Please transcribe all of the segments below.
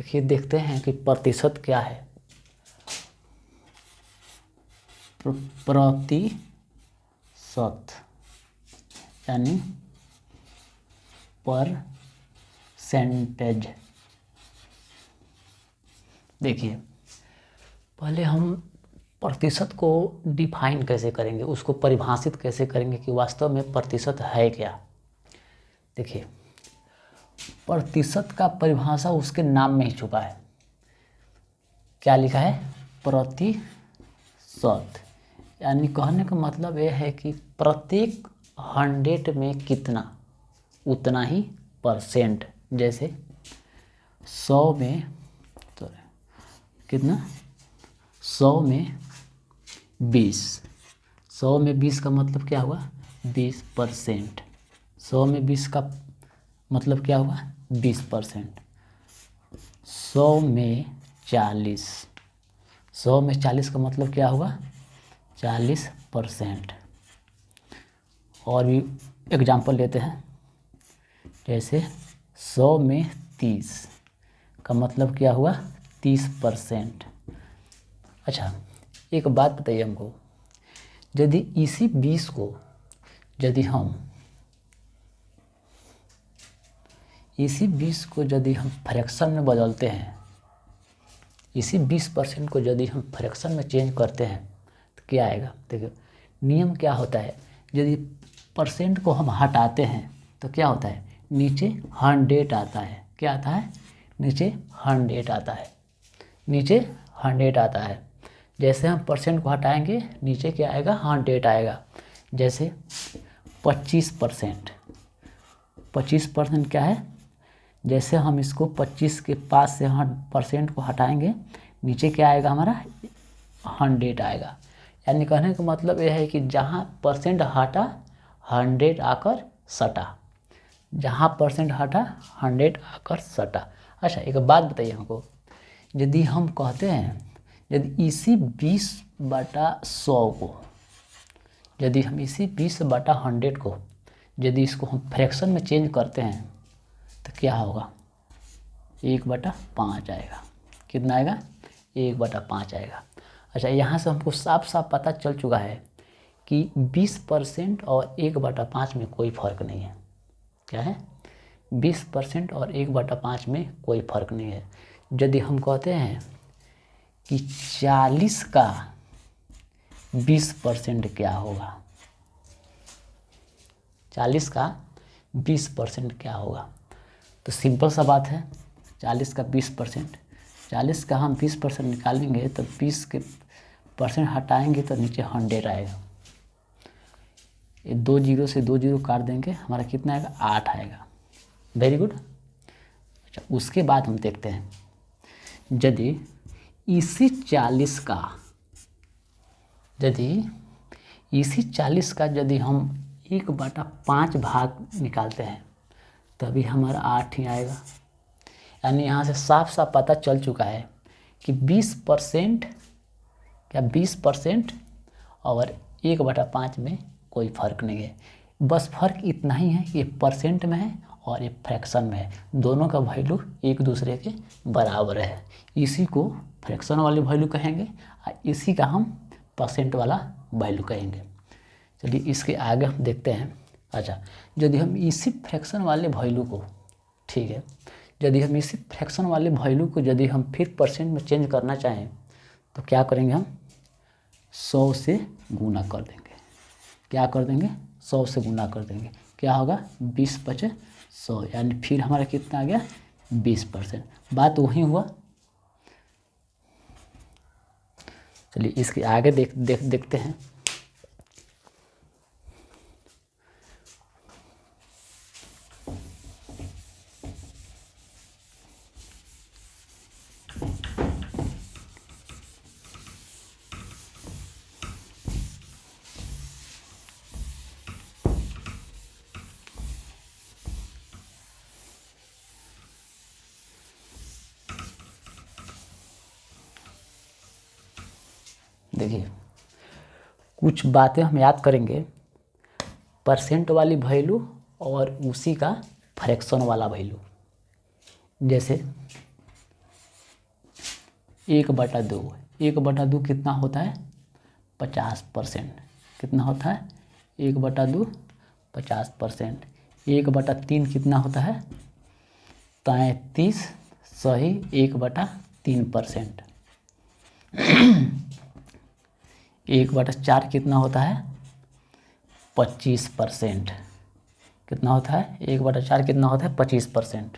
देखिए देखते हैं कि प्रतिशत क्या है। प्रतिशत यानी परसेंटेज। देखिए पहले हम प्रतिशत को डिफाइन कैसे करेंगे, उसको परिभाषित कैसे करेंगे कि वास्तव में प्रतिशत है क्या। देखिए प्रतिशत का परिभाषा उसके नाम में ही छुपा है। क्या लिखा है? प्रतिशत। यानी कहने का मतलब यह है कि प्रत्येक 100 में कितना, उतना ही परसेंट। जैसे 100 में तो कितना, 100 में 20। 100 में 20 का मतलब क्या हुआ? 20%। 100 में 20 का मतलब क्या हुआ? 20%। 100 में 40। 100 में 40 का मतलब क्या हुआ? 40%। और भी एग्जाम्पल लेते हैं। जैसे 100 में 30 का मतलब क्या हुआ? 30%। अच्छा एक बात बताइए हमको, यदि इसी 20 को यदि हम फ्रैक्शन में बदलते हैं, इसी 20% को यदि हम फ्रैक्शन में चेंज करते हैं तो क्या आएगा? देखिए नियम क्या होता है, यदि परसेंट को हम हटाते हैं तो क्या होता है? नीचे 100 आता है। क्या आता है? नीचे 100 आता है। नीचे 100 आता है। जैसे हम परसेंट को हटाएंगे नीचे क्या आएगा? 100 आएगा। जैसे 25%। 25% क्या है? जैसे हम इसको 25 के पास से परसेंट को हटाएंगे नीचे क्या आएगा हमारा? 100 आएगा। यानी कहने का मतलब यह है कि जहाँ परसेंट हटा 100 आकर सटा। जहाँ परसेंट हटा 100 आकर सटा। अच्छा एक बात बताइए हमको, यदि हम कहते हैं यदि इसी 20/100 को, यदि हम इसी 20/100 को यदि इसको हम फ्रैक्शन में चेंज करते हैं तो क्या होगा? 1/5 आएगा। कितना आएगा? 1/5 आएगा। अच्छा यहाँ से हमको साफ साफ पता चल चुका है कि 20% और 1/5 में कोई फ़र्क नहीं है। क्या है? 20% और 1/5 में कोई फ़र्क नहीं है। यदि हम कहते हैं कि 40 का 20% क्या होगा, 40 का 20% क्या होगा? तो सिंपल सा बात है, 40 का 20%, 40 का हम 20% निकालेंगे तो 20 के परसेंट हटाएंगे तो नीचे 100 आएगा। ये 2 जीरो से 2 जीरो काट देंगे, हमारा कितना आएगा? 8 आएगा। Very good. अच्छा उसके बाद हम देखते हैं यदि इसी 40 का यदि हम 1/5 भाग निकालते हैं तभी हमारा 8 ही आएगा। यानी यहाँ से साफ साफ पता चल चुका है कि 20% और 1/5 में कोई फ़र्क नहीं है। बस फ़र्क इतना ही है कि ये परसेंट में है और ये फ्रैक्शन में है। दोनों का वैल्यू एक दूसरे के बराबर है। इसी को फ्रैक्शन वाली वैल्यू कहेंगे और इसी का हम परसेंट वाला वैल्यू कहेंगे। चलिए इसके आगे हम देखते हैं। अच्छा यदि हम इसी फ्रैक्शन वाले वैल्यू को, ठीक है, यदि हम इसी फ्रैक्शन वाले वैल्यू को यदि हम फिर परसेंट में चेंज करना चाहें तो क्या करेंगे? हम 100 से गुना कर देंगे। क्या कर देंगे? 100 से गुना कर देंगे। क्या होगा? 20/100 यानी फिर हमारा कितना आ गया? 20%। बात वही हुआ। चलिए इसके आगे देखते हैं। देखिए कुछ बातें हम याद करेंगे, परसेंट वाली वैल्यू और उसी का फ्रैक्शन वाला वैल्यू। जैसे 1/2, 1/2 कितना होता है 50%, कितना होता है 1/2 50%। 1/3 कितना होता है 33 सही 1/3%। 1/4 कितना होता है 25%, कितना होता है 1/4 कितना होता है 25%।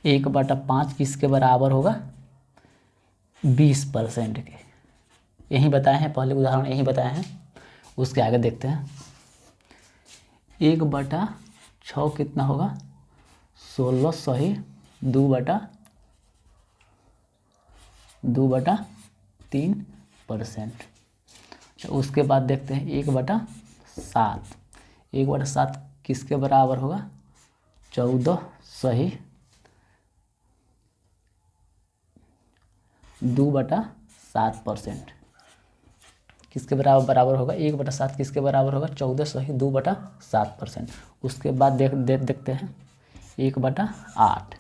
1/5 किसके बराबर होगा 20% के। यही बताए हैं, पहले उदाहरण यही बताए हैं, उसके आगे देखते हैं। 1/6 कितना होगा 16 सही 2/3%। उसके बाद देखते हैं 1/7, 1/7 किसके बराबर होगा 14 सही 2/7%। किसके बराबर होगा 1/7 किसके बराबर होगा 14 सही 2/7%। उसके बाद देखते हैं 1/8,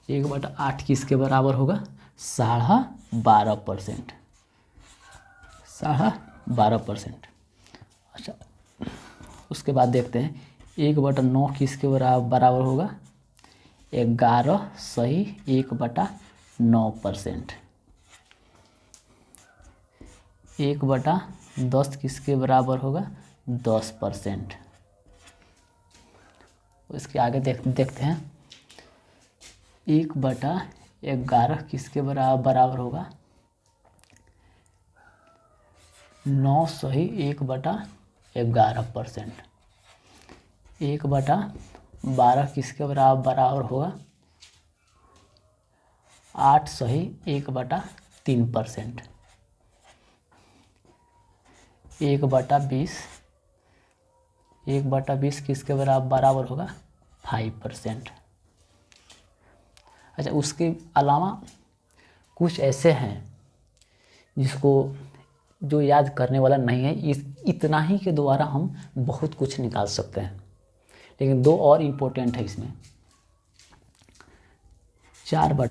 1/8 किसके बराबर होगा 12.5%, 12.5%। अच्छा, उसके बाद देखते हैं 1/9 किसके बराबर होगा 11 सही 1/9%। 1/10 किसके बराबर होगा 10%। इसके आगे देखते हैं 1/11 किसके बराबर होगा 9 सही 1/11%। 1/12 किसके बराबर होगा 8 सही 1/3%। 1/20, 1/20 किसके बराबर होगा 5%। अच्छा, उसके अलावा कुछ ऐसे हैं जिसको जो याद करने वाला नहीं है, इतना ही के द्वारा हम बहुत कुछ निकाल सकते हैं। लेकिन दो और इम्पोर्टेंट है इसमें। 4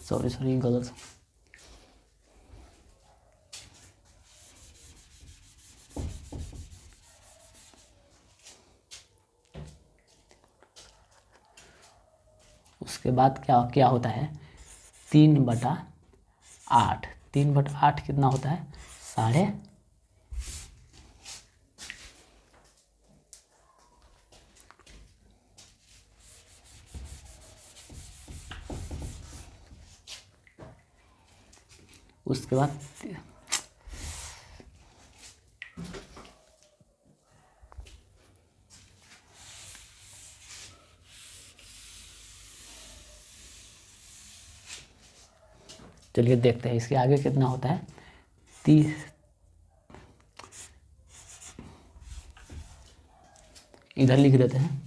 सॉरी गलत, उसके बाद क्या होता है 3/8, 3/8 कितना होता है 3.5। उसके बाद चलिए देखते हैं इसके आगे कितना होता है 30। इधर लिख देते हैं।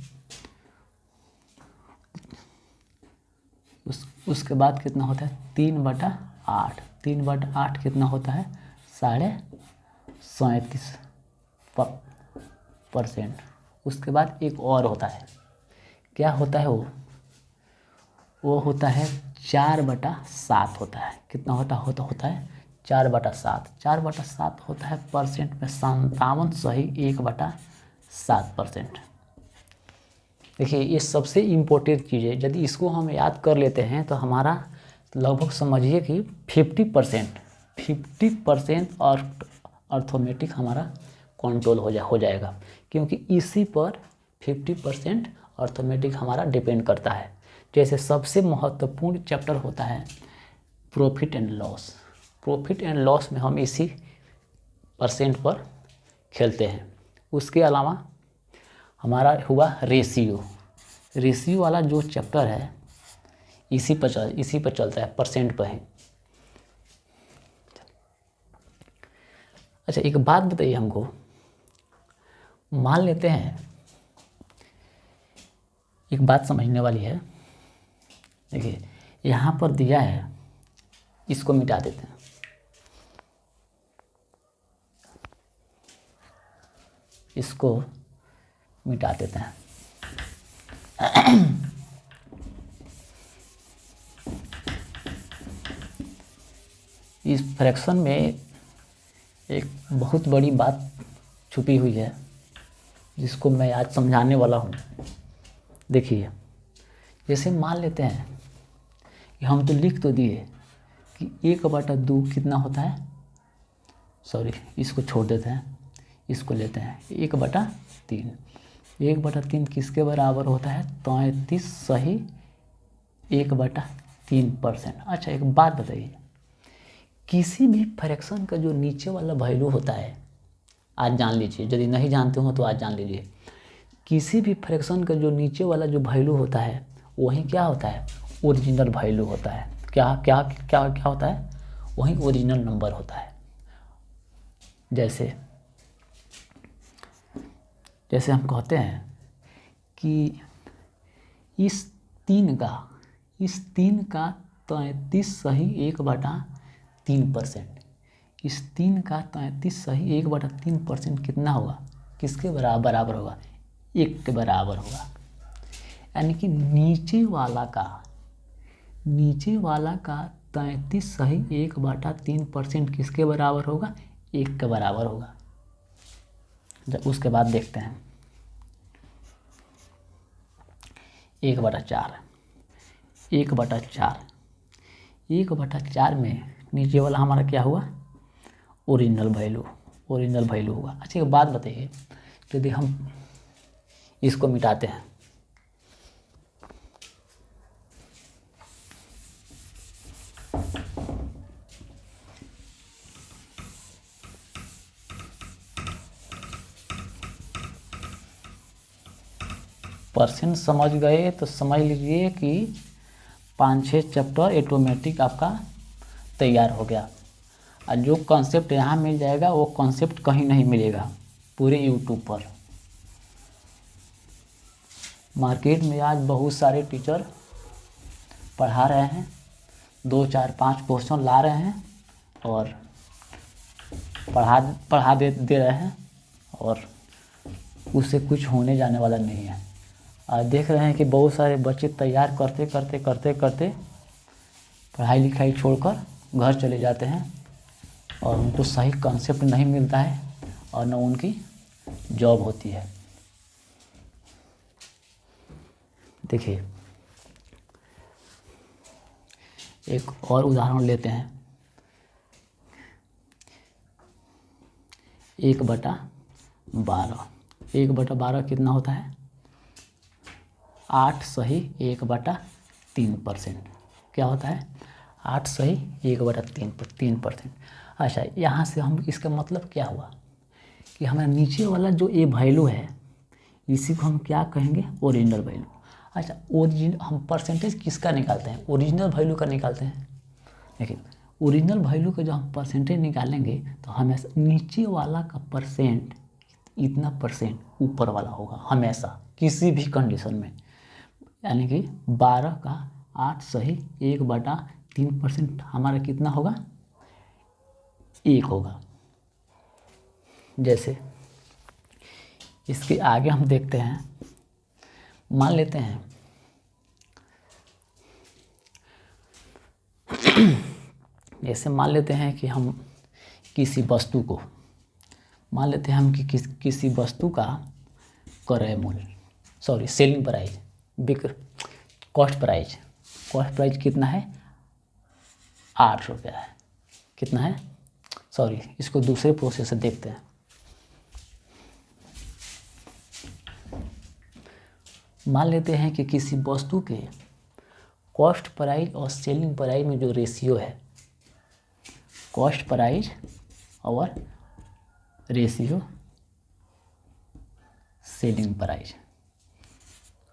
उसके बाद कितना होता है 3/8, 3/8 कितना होता है 37.37%। उसके बाद एक और होता है, क्या होता है वो होता है 4/7 होता है। कितना होता है 4/7, 4/7 होता है परसेंट में 57 सही 1/7%। देखिए, ये सबसे इम्पोर्टेंट चीज़ है। यदि इसको हम याद कर लेते हैं तो हमारा लगभग समझिए कि 50% और अर्थमेटिक हमारा कंट्रोल हो जाएगा, क्योंकि इसी पर 50% अर्थमेटिक हमारा डिपेंड करता है। जैसे सबसे महत्वपूर्ण चैप्टर होता है profit and loss. Profit and loss में हम इसी परसेंट पर खेलते हैं। उसके अलावा हमारा हुआ रेशियो वाला जो चैप्टर है इसी पर चलता है, परसेंट पर है। अच्छा, एक बात बताइए हमको, मान लेते हैं, एक बात समझने वाली है। देखिए, यहाँ पर दिया है, इसको मिटा देते हैं। इसको मिटा देते हैं। इस फ्रैक्शन में एक बहुत बड़ी बात छुपी हुई है जिसको मैं आज समझाने वाला हूँ। देखिए, जैसे मान लेते हैं कि हम तो लिख तो दिए कि 1/2 कितना होता है, सॉरी इसको छोड़ देते हैं, इसको लेते हैं 1/3। 1/3 किसके बराबर होता है? 33 सही 1/3%। अच्छा एक बात बताइए, किसी भी फ्रैक्शन का जो नीचे वाला वैल्यू होता है, आज जान लीजिए, यदि नहीं जानते हो तो आज जान लीजिए, किसी भी फ्रैक्शन का जो नीचे वाला जो वैल्यू होता है वही क्या होता है? ओरिजिनल वैल्यू होता है। क्या क्या क्या क्या होता है? वही ओरिजिनल नंबर होता है। जैसे हम कहते हैं कि इस 3 का 33 सही 1/3%। इस 3 का 33 सही 1/3% कितना होगा? किसके बराबर होगा? 1 के बराबर होगा। यानी कि नीचे वाला का 33 सही 1/3% किसके बराबर होगा? 1 के बराबर होगा। जब उसके बाद देखते हैं 1/4। 1/4 में नीचे वाला हमारा क्या हुआ? ओरिजिनल वैल्यू होगा। अच्छा एक बात बताइए, यदि हम इसको मिटाते हैं, परसेंट समझ गए तो समझ लीजिए कि 5-6 चैप्टर ऑटोमेटिक आपका तैयार हो गया। और जो कॉन्सेप्ट यहाँ मिल जाएगा वो कॉन्सेप्ट कहीं नहीं मिलेगा पूरे यूट्यूब पर। मार्केट में आज बहुत सारे टीचर पढ़ा रहे हैं, 2, 4, 5 क्वेश्चन ला रहे हैं और पढ़ा दे रहे हैं और उससे कुछ होने जाने वाला नहीं है। आज देख रहे हैं कि बहुत सारे बच्चे तैयार करते पढ़ाई लिखाई छोड़कर घर चले जाते हैं और उनको सही कॉन्सेप्ट नहीं मिलता है और न उनकी जॉब होती है। देखिए एक और उदाहरण लेते हैं। 1/12 कितना होता है? 8 सही 1/3%। क्या होता है? 8 सही 1/3%। अच्छा यहाँ से हम इसका मतलब क्या हुआ कि हमारा नीचे वाला जो ए वैल्यू है इसी को हम क्या कहेंगे? Original value. अच्छा हम परसेंटेज किसका निकालते हैं? ओरिजिनल वैल्यू का निकालते हैं। लेकिन ओरिजिनल वैल्यू का जो हम परसेंटेज निकालेंगे तो हमेशा नीचे वाला का परसेंट इतना परसेंट ऊपर वाला होगा हमेशा, किसी भी कंडीशन में। यानी कि 12 का 8 सही 1/3% हमारा कितना होगा? 1 होगा। जैसे इसके आगे हम देखते हैं, मान लेते हैं जैसे मान लेते हैं कि हम किसी वस्तु को मान लेते हैं हम कि किसी वस्तु का क्रय मूल्य, sorry selling price, cost price कितना है? 8 रुपया है। कितना है? सॉरी इसको दूसरे प्रोसेस से देखते हैं। मान लेते हैं कि किसी वस्तु के कॉस्ट प्राइस और सेलिंग प्राइस में जो रेशियो है, कॉस्ट प्राइस और ratio selling price,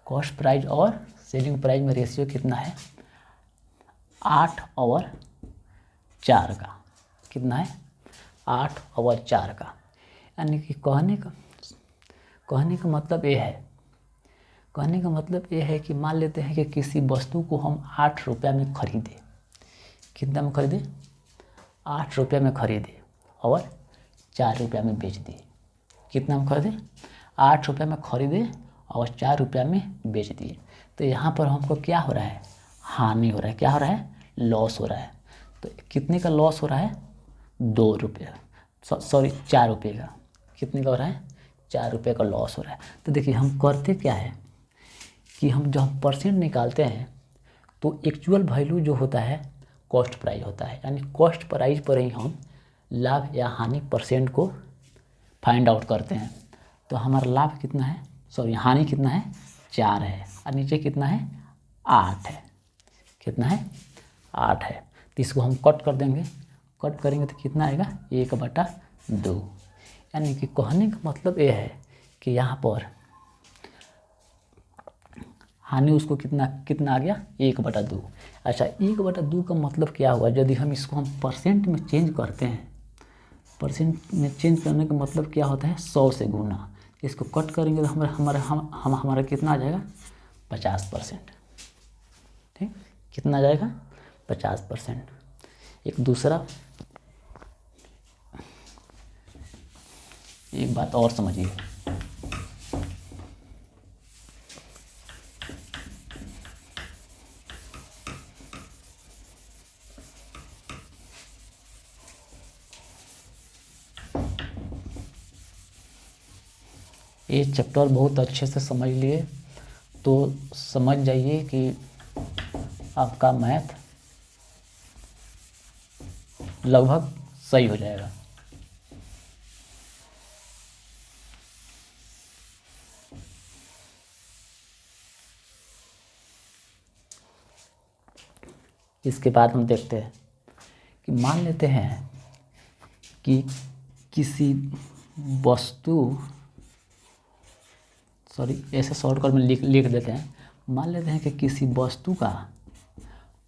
cost price और सेलिंग प्राइस में रेशियो कितना है? 8/4 का। कितना है? 8/4 का। यानी कि कहने का मतलब ये है कि मान लेते हैं कि किसी वस्तु को हम 8 रुपया में खरीदे। कितना में खरीदे? 8 रुपया में खरीदे और 4 रुपया में बेच दिए। कितना में खरीदे? 8 रुपया में खरीदे और 4 रुपया में बेच दिए। तो यहाँ पर हमको क्या हो रहा है? हानि हो रहा है। क्या हो रहा है? लॉस हो रहा है। तो कितने का लॉस हो रहा है? 2 रुपये, सॉरी 4 रुपये का। कितने का हो रहा है? 4 रुपये का लॉस हो रहा है। तो देखिए हम करते क्या है कि हम जब हम परसेंट निकालते हैं तो एक्चुअल वैल्यू जो होता है कॉस्ट प्राइस होता है, यानी कॉस्ट प्राइस पर ही हम लाभ या हानि परसेंट को फाइंड आउट करते हैं। तो हमारा लाभ कितना है, सॉरी हानि कितना है? 4 है, और नीचे कितना है? 8 है। कितना है? 8 है। तो इसको हम कट कर देंगे, कट करेंगे तो कितना आएगा? 1/2। यानी कि कहने का मतलब ये है कि यहाँ पर हानि उसको कितना आ गया? 1/2। अच्छा, 1/2 का मतलब क्या हुआ? यदि हम इसको हम परसेंट में चेंज करते हैं, परसेंट में चेंज करने का मतलब क्या होता है? 100 से गुना। इसको कट करेंगे तो हमारा कितना आ जाएगा? 50%। ठीक, कितना आ जाएगा? 50%। एक दूसरा, एक बात और समझिए, ये चैप्टर बहुत अच्छे से समझ लिए तो समझ जाइए कि आपका मैथ लगभग सही हो जाएगा। इसके बाद हम देखते हैं कि मान लेते हैं कि किसी वस्तु, सॉरी ऐसे शॉर्टकट में लिख देते हैं। मान लेते हैं कि किसी वस्तु का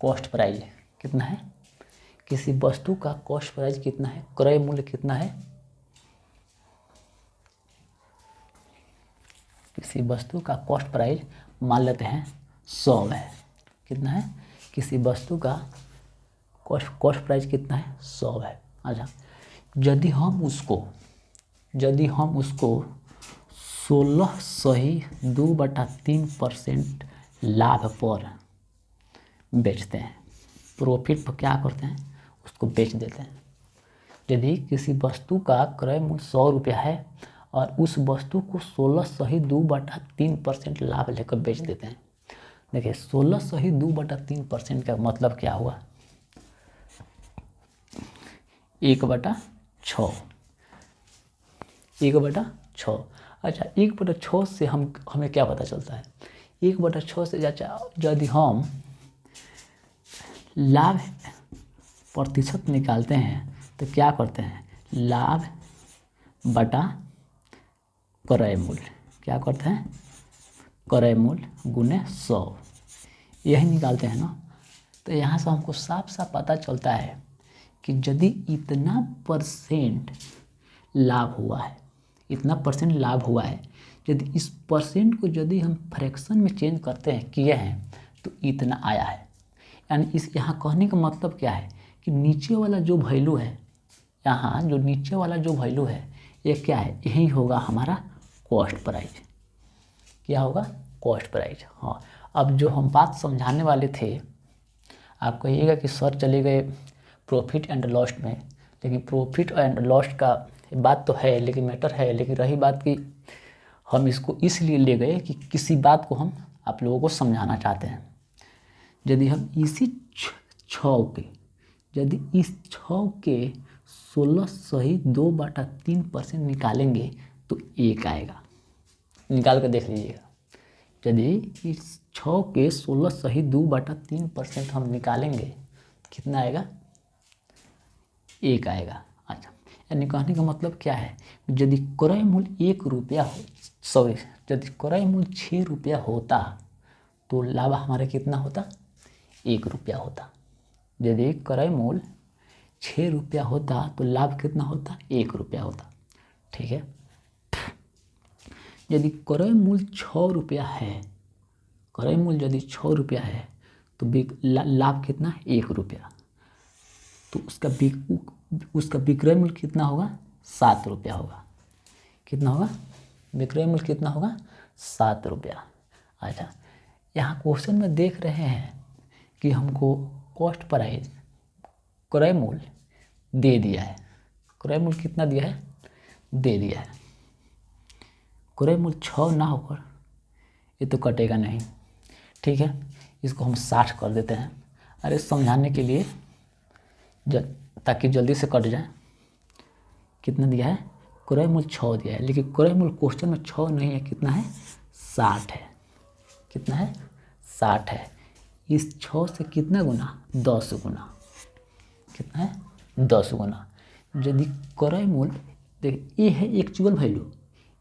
कॉस्ट प्राइस कितना है? किसी वस्तु का कॉस्ट प्राइस कितना है? क्रय मूल्य कितना है? किसी वस्तु का कॉस्ट प्राइस मान लेते हैं 100 है। कितना है? किसी वस्तु का कॉस्ट प्राइस कितना है? 100 है। अच्छा, यदि हम उसको 16.2/3% लाभ पर बेचते हैं, प्रॉफिट पर क्या करते हैं? उसको बेच देते हैं। यदि किसी वस्तु का क्रय मूल्य 100 रुपया है और उस वस्तु को 16.2/3% लाभ लेकर बेच देते हैं। देखिए 16.2/3% का मतलब क्या हुआ? 1/6। 1/6। अच्छा, 1/6 से हमें क्या पता चलता है? 1/6 से यदि हम लाभ प्रतिशत निकालते हैं तो क्या करते हैं? लाभ बटा क्रय मूल्य। क्या करते हैं? क्रय मूल्य गुने 100, यही निकालते हैं ना। तो यहाँ से हमको साफ साफ पता चलता है कि यदि इतना परसेंट लाभ हुआ है, इतना परसेंट लाभ हुआ है, यदि इस परसेंट को यदि हम फ्रैक्शन में चेंज करते हैं, किए हैं, तो इतना आया है। यानी इस यहाँ कहने का मतलब क्या है कि नीचे वाला जो वैल्यू है, यहाँ जो नीचे वाला जो वैल्यू है, ये क्या है? यही होगा हमारा कॉस्ट प्राइस। क्या होगा? Cost price. हाँ, अब जो हम बात समझाने वाले थे, आप कहिएगा कि सर चले गए प्रॉफिट एंड लॉस में, लेकिन प्रॉफिट एंड लॉस का बात तो है, लेकिन मैटर है, लेकिन रही बात कि हम इसको इसलिए ले गए कि किसी बात को हम आप लोगों को समझाना चाहते हैं। यदि हम इसी यदि इस 6 के 16.2/3% निकालेंगे तो 1 आएगा। निकाल कर देख लीजिएगा। यदि इस 6 के 16.2/3% हम निकालेंगे तो कितना आएगा? 1 आएगा। अच्छा, यानी कहने का मतलब क्या है? यदि क्रय मूल्य 1 रुपया हो, सॉरी यदि क्रय मूल्य 6 रुपया होता तो लाभ हमारा कितना होता? 1 रुपया होता। यदि क्रय मूल्य 6 रुपया होता तो लाभ कितना होता? 1 रुपया होता। ठीक है। यदि क्रय मूल्य 6 रुपया है, क्रय मूल्य यदि 6 रुपया है तो लाभ कितना? 1 रुपया। तो उसका विक्रय मूल्य कितना होगा? 7 रुपया होगा। कितना होगा? विक्रय मूल्य कितना होगा? 7 रुपया। अच्छा, यहाँ क्वेश्चन में देख रहे हैं कि हमको कॉस्ट प्राइस क्रय मूल्य दे दिया है। क्रय मूल्य कितना दिया है? दे दिया है। क्रय मूल्य 6 ना होकर ये तो कटेगा नहीं, ठीक है। इसको हम 60 कर देते हैं, अरे समझाने के लिए ताकि जल्दी से कट जाए। कितना दिया है? क्रय मूल्य 6 दिया है, लेकिन क्रय मूल्य क्वेश्चन में 6 नहीं है, कितना है? 60 है। कितना है? 60 है। इस 6 से कितना गुना? 10 गुना। कितना है? 10 गुना। यदि क्रय मूल्य, देखिए ये है एक्चुअल वैल्यू,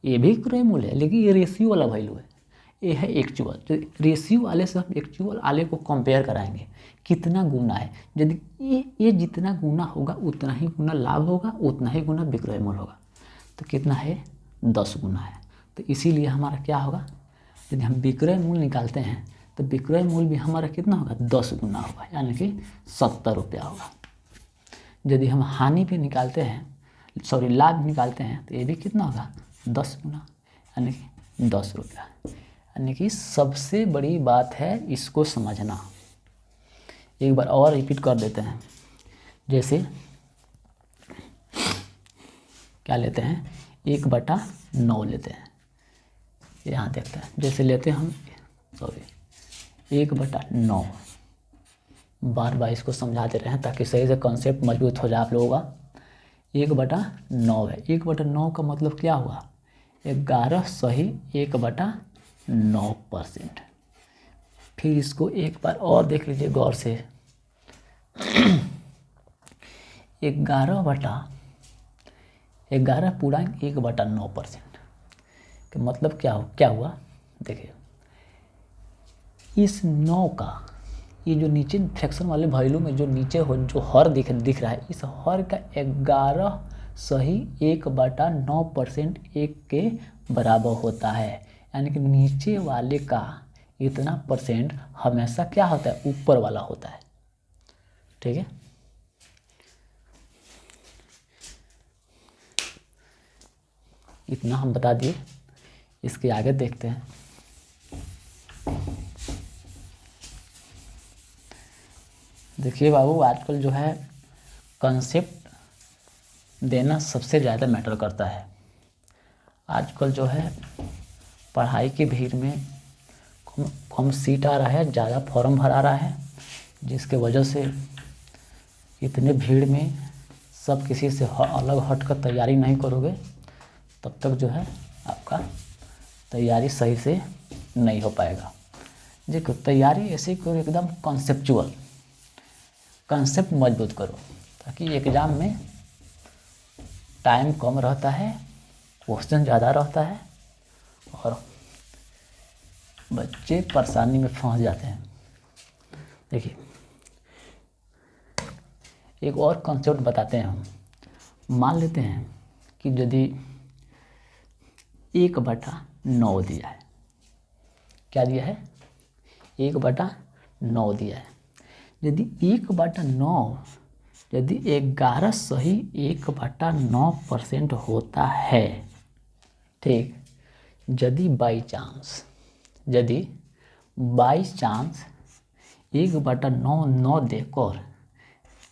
ये भी क्रय मूल्य है, लेकिन ये रेशियो वाला वैल्यू है। ये है एक्चुअल, तो रेशियो वाले से हम एक्चुअल वाले को कंपेयर कराएंगे, कितना गुना है। यदि ये जितना गुना होगा उतना ही गुना लाभ होगा, उतना ही गुना विक्रय मूल्य होगा। तो कितना है? 10 गुना है। तो इसीलिए हमारा क्या होगा? यदि हम विक्रय मूल्य निकालते हैं तो विक्रय मूल्य भी हमारा कितना होगा? 10 गुना होगा, यानी कि 70 रुपया होगा। यदि हम हानि भी निकालते हैं, सॉरी लाभ निकालते हैं, तो ये भी कितना होगा? 10 गुना, यानी कि 10 रुपया। यानी कि सबसे बड़ी बात है इसको समझना। एक बार और रिपीट कर देते हैं। जैसे क्या लेते हैं? 1/9 लेते हैं। यहाँ देखते हैं, जैसे लेते हैं हम, सॉरी 1/9। बार बार इसको समझाते रहें ताकि सही से कॉन्सेप्ट मजबूत हो जाए आप लोगों का। 1/9 है। 1/9 का मतलब क्या हुआ? 11 सही 1/9%। फिर इसको एक बार और देख लीजिए गौर से। 11/1/9% का मतलब क्या हुआ? देखिए इस 9 का, ये जो नीचे फ्रैक्शन वाले वैल्यू में जो नीचे हो जो हर दिख रहा है, इस हर का 11 सही 1/9% 1 के बराबर होता है। यानी कि नीचे वाले का इतना परसेंट हमेशा क्या होता है? ऊपर वाला होता है, ठीक है। इतना हम बता दिए, इसके आगे देखते हैं। देखिए बाबू, आजकल जो है कंसेप्ट देना सबसे ज़्यादा मैटर करता है। आजकल जो है पढ़ाई की भीड़ में कम सीट आ रहा है, ज़्यादा फॉर्म भरा रहा है, जिसके वजह से इतने भीड़ में सब किसी से अलग हट कर तैयारी नहीं करोगे तब तक जो है आपका तैयारी सही से नहीं हो पाएगा। देखो तैयारी ऐसे करो, एकदम कॉन्सेप्चुअल, कंसेप्ट मजबूत करो, ताकि एग्ज़ाम में टाइम कम रहता है, क्वेश्चन ज़्यादा रहता है और बच्चे परेशानी में फंस जाते हैं। देखिए एक और कॉन्सेप्ट बताते हैं हम। मान लेते हैं कि यदि 1/9 दिया है, क्या दिया है? 1/9 दिया है। यदि 1/9 यदि 11 सही 1/9% होता है, ठीक। यदि बाई चांस 1/9 9 देकर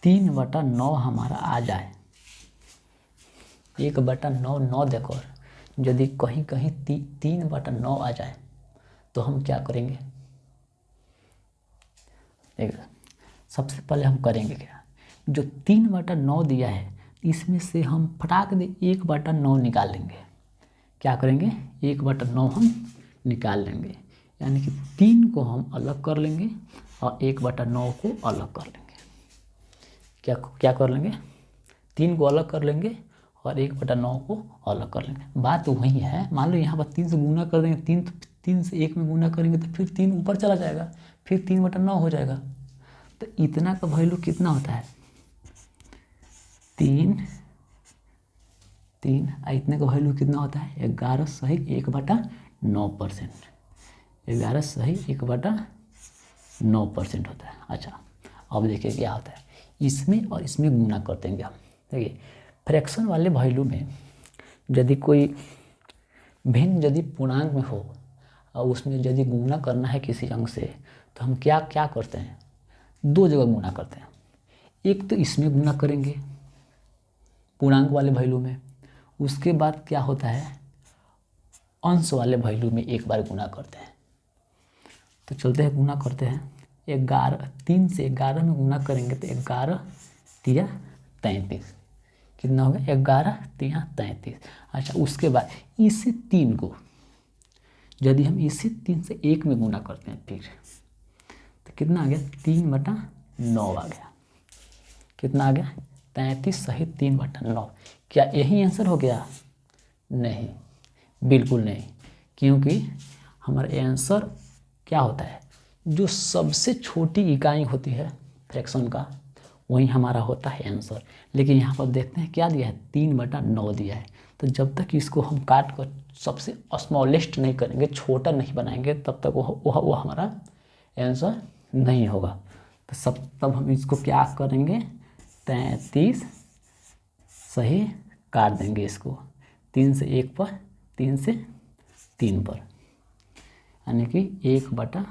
3/9 हमारा आ जाए, 1/9 9 देकर यदि कहीं 3/9 आ जाए तो हम क्या करेंगे? देखिए सबसे पहले हम करेंगे क्या, जो 3/9 दिया है इसमें से हम फटाक दे 1/9 निकाल लेंगे। क्या करेंगे? 1/9 हम निकाल लेंगे, यानी कि 3 को हम अलग कर लेंगे और 1/9 को अलग कर लेंगे। क्या कर लेंगे? 3 को अलग कर लेंगे और 1/9 को अलग कर लेंगे। बात तो वही है। मान लो यहाँ पर 3 से गुना कर देंगे, 3 से 1 में गुना करेंगे तो फिर 3 ऊपर चला जाएगा, फिर 3/9 हो जाएगा। तो इतना का वैल्यू कितना होता है? 3 इतने का वैल्यू कितना होता है? 11 सही 1/9%। 11 सही 1/9% होता है। अच्छा अब देखिए क्या होता है, इसमें और इसमें गुना कर देंगे हम। देखिए फ्रैक्शन वाले वैल्यू में यदि कोई भिन्न यदि पूर्णांक में हो और उसमें यदि गुना करना है किसी अंक से, तो हम क्या करते हैं? 2 जगह गुना करते हैं। एक तो इसमें गुना करेंगे पूर्णांक वाले वैल्यू में, उसके बाद क्या होता है अंश वाले वैल्यू में एक बार गुना करते हैं। तो चलते हैं गुना करते हैं। 11 3 से 11 में गुना करेंगे तो 11 तिया 33, कितना हो गया 11 तिया 33। अच्छा उसके बाद इसी 3 को यदि हम इसी 3 से 1 में गुना करते हैं फिर तो कितना आ गया 3/9 आ गया। कितना आ गया 33 सही 3/9। क्या यही आंसर हो गया? नहीं, बिल्कुल नहीं, क्योंकि हमारा आंसर क्या होता है जो सबसे छोटी इकाई होती है फ्रैक्शन का वही हमारा होता है आंसर। लेकिन यहाँ पर देखते हैं क्या दिया है 3/9 दिया है। तो जब तक इसको हम काट कर सबसे स्मॉलेस्ट नहीं करेंगे, छोटा नहीं बनाएंगे, तब तक वो हमारा आंसर नहीं होगा। तो तब हम इसको क्या करेंगे 33 सही काट देंगे इसको 3 से 1 पर 3 से 3 पर, यानी कि 1/,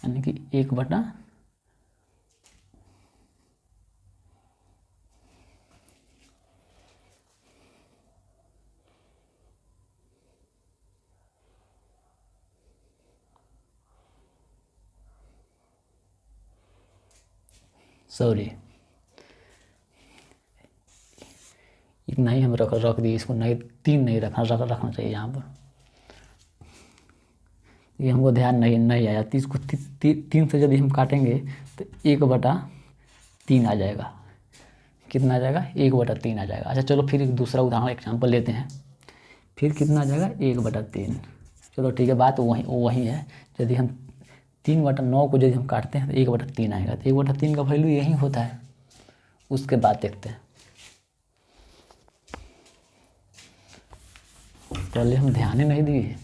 यानी कि 1/, सॉरी इतना ही हम रख दिए इसको, नहीं 3 नहीं रखना चाहिए यहाँ पर, ये हमको ध्यान नहीं आया। 30 को 3 से यदि हम काटेंगे तो 1/3 आ जाएगा। कितना आ जाएगा 1/3 आ जाएगा। अच्छा चलो फिर एक दूसरा उदाहरण एग्जाम्पल लेते हैं। फिर कितना आ जाएगा 1/3। चलो ठीक है, बात वही है। यदि हम 3/9 को यदि हम काटते हैं तो 1/3 आएगा। तो 1/3 का वैल्यू यही होता है। उसके बाद देखते हैं, पहले हम ध्यान ही नहीं दिए।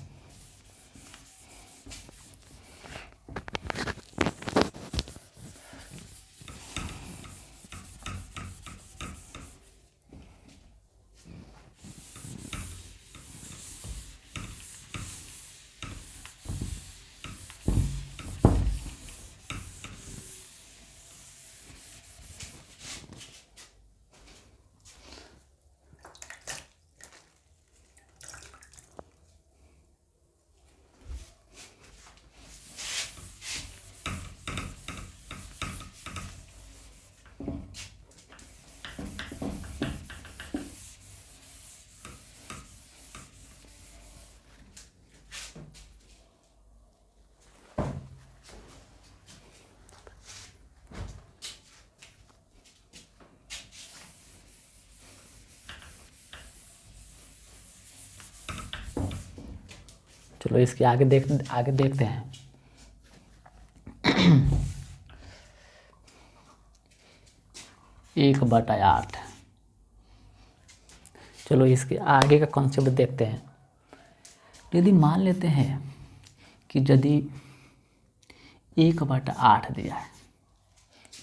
चलो इसके आगे देखते हैं। 1/8। चलो इसके आगे का कॉन्सेप्ट देखते हैं। यदि मान लेते हैं कि यदि 1/8 दिया है,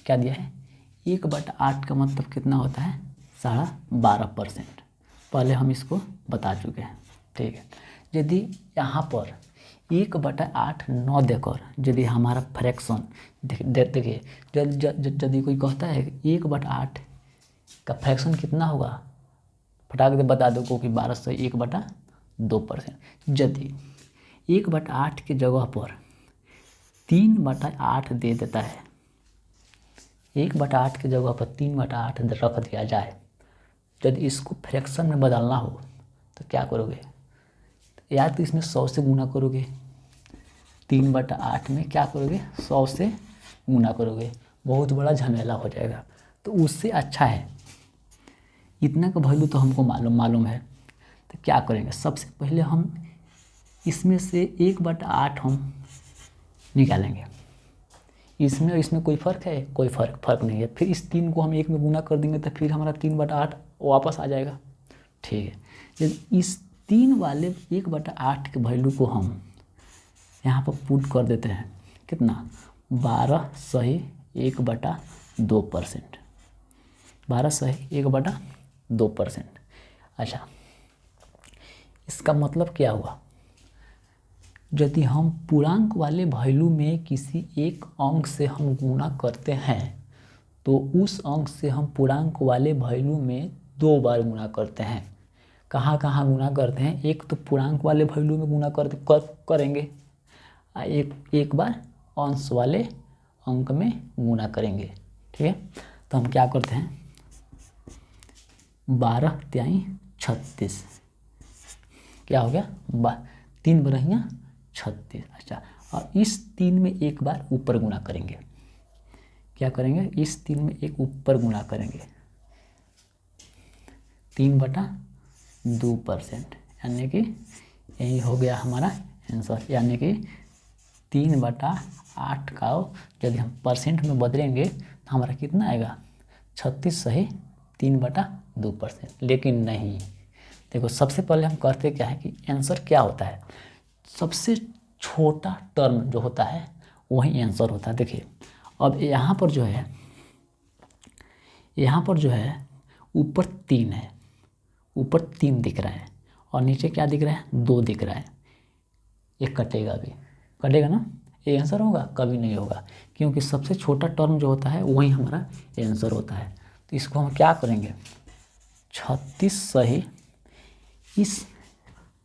क्या दिया है 1/8 का मतलब कितना होता है 12.5%। पहले हम इसको बता चुके हैं, ठीक है। यदि यहाँ पर 1/8 9 देकर यदि हमारा फ्रैक्शन देखिए, यदि कोई कहता है 1/8 का फ्रैक्शन कितना होगा, फटाक से बता दो, क्योंकि 12 से 1/2%। यदि 1/8 की जगह पर 3/8 दे देता है, 1/8 की जगह पर 3/8 रख दिया जाए, यदि इसको फ्रैक्शन में बदलना हो तो क्या करोगे या तो इसमें 100 से गुना करोगे, 3/8 में क्या करोगे 100 से गुना करोगे, बहुत बड़ा झमेला हो जाएगा। तो उससे अच्छा है, इतना का वैल्यू तो हमको मालूम है, तो क्या करेंगे सबसे पहले हम इसमें से 1/8 हम निकालेंगे। इसमें और इसमें कोई फ़र्क है? कोई फ़र्क नहीं है। फिर इस 3 को हम 1 में गुना कर देंगे तो फिर हमारा 3/8 वापस आ जाएगा, ठीक है। यदि इस 3 वाले 1/8 के वैल्यू को हम यहाँ पर पुट कर देते हैं, कितना 12 सही 1/2%, 12 सही 1/2%। अच्छा इसका मतलब क्या हुआ यदि हम पूर्णांक वाले वैल्यू में किसी एक अंक से हम गुणा करते हैं तो उस अंक से हम पूर्णांक वाले वैल्यू में 2 बार गुणा करते हैं। कहाँ कहाँ गुणा करते हैं? एक तो पूर्णांक वाले वैल्यू में गुणा करेंगे, एक बार अंश वाले अंक में गुणा करेंगे। ठीक है, तो हम क्या करते हैं, 12 तिहाई 36 क्या हो गया, 3 बरहियाँ 36। अच्छा, और इस 3 में एक बार ऊपर गुणा करेंगे। क्या करेंगे? इस 3 में एक ऊपर गुणा करेंगे, 3/2%, यानी कि यही हो गया हमारा आंसर। यानी कि 3/8 का यदि हम परसेंट में बदलेंगे तो हमारा कितना आएगा, 36 सही 3/2%। लेकिन नहीं, देखो सबसे पहले हम करते क्या है कि आंसर क्या होता है, सबसे छोटा टर्म जो होता है वही आंसर होता है। देखिए अब यहाँ पर जो है ऊपर 3 है, ऊपर 3 दिख रहा है और नीचे क्या दिख रहा है, 2 दिख रहा है। ये कटेगा ना, ये आंसर होगा? कभी नहीं होगा, क्योंकि सबसे छोटा टर्म जो होता है वही हमारा आंसर होता है। तो इसको हम क्या करेंगे, 36 सही इस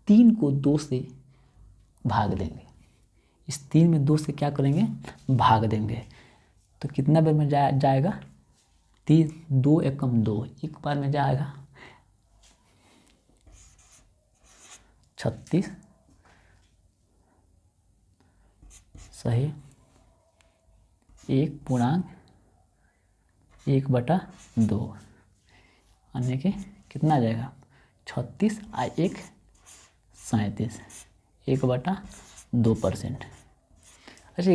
3 को 2 से भाग देंगे, इस 3 में 2 से क्या करेंगे, भाग देंगे। तो कितना बार में जाएगा, 3 2 एकम 2, एक बार में जाएगा 36 सही 1/2, यानी कि कितना आ जाएगा, 36 और 1 37, 1/2%। अच्छा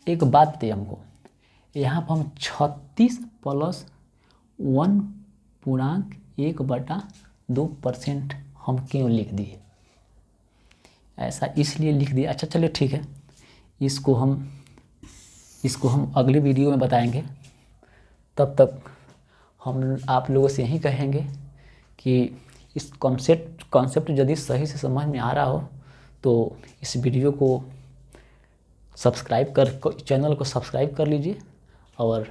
एक बात बताइए हमको, यहाँ पर हम 36 + 1/2% हम क्यों लिख दिए? ऐसा इसलिए लिख दिया। अच्छा चलिए ठीक है, इसको हम अगले वीडियो में बताएंगे। तब तक हम आप लोगों से यही कहेंगे कि इस कॉन्सेप्ट यदि सही से समझ में आ रहा हो तो इस वीडियो को चैनल को सब्सक्राइब कर लीजिए और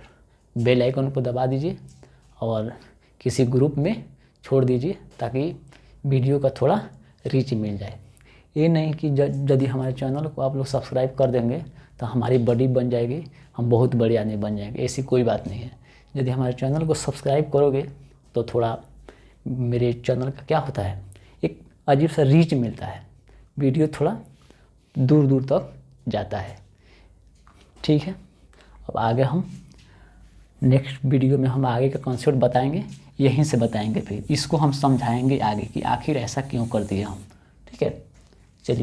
बेल आइकन को दबा दीजिए और किसी ग्रुप में छोड़ दीजिए ताकि वीडियो का थोड़ा रीच मिल जाए। ये नहीं कि यदि हमारे चैनल को आप लोग सब्सक्राइब कर देंगे तो हमारी बॉडी बन जाएगी, हम बहुत बड़े आदमी बन जाएंगे, ऐसी कोई बात नहीं है। यदि हमारे चैनल को सब्सक्राइब करोगे तो थोड़ा मेरे चैनल का क्या होता है, एक अजीब सा रीच मिलता है, वीडियो थोड़ा दूर दूर तक जाता है। ठीक है, अब आगे हम नेक्स्ट वीडियो में हम आगे का कॉन्सेप्ट बताएंगे, यहीं से बताएंगे, फिर इसको हम समझाएंगे आगे कि आखिर ऐसा क्यों कर दिया हम। ठीक है, चलिए।